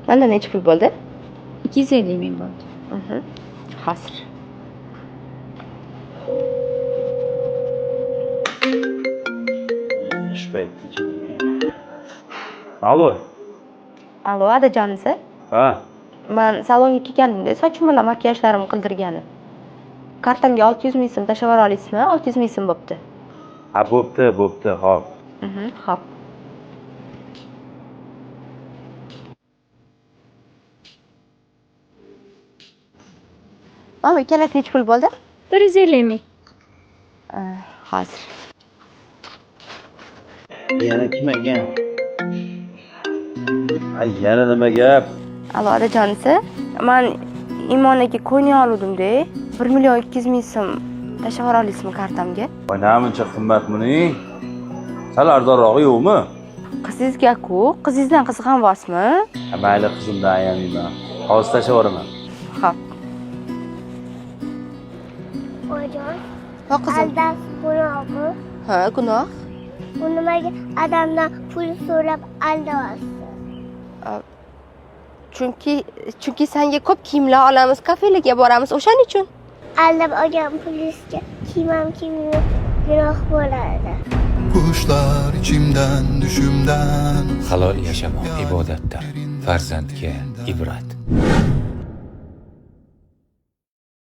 Mana necha pul bo'ldi? 250 ming bo'ldi. Hozir. Shu paytda. Alo. Alo, adajonisi? Ha. Men salonga kelganimda sochim bilan makiyajlarimni qildirganim. Kartamga 600 ming so'm tashlab yubora olasizmi? 600 ming so'm bo'pti. Ha, bo'pti, hop. Xo'p. Mana ikkalasi necha pul bo'ldi? 150 ming. Hozir. Yana kim ekan? Ay, yana nima gap? Alo, adajonisi? Men Imonaga ko'yni oluvdim-da. 1 million 200 ming so'm tashlab yubora olasizmi kartamga? Voy, namuncha qimmat buning? Sal arzonrog'i yo'qmi? Qizingizga-ku, qizingizdan qiziqanvosmi? Ha, mayli, qizimdan ayamayman. Hozir tashlab yuboraman. Xo'p. Ojon, Ha, qizim. aldash gunohmi? Ha, gunoh. Bu nimaga odamdan pul so'rab aldayapsiz? Chunki senga ko'p kiyimlar olamiz, kafelarga boramiz, o'shaning uchun. Aldab olgan pulingizga kiymam gunoh bo'ladi. Qushlar ichimdan dushimdan halol yashamoq ibodatdir, farzandga ibrat.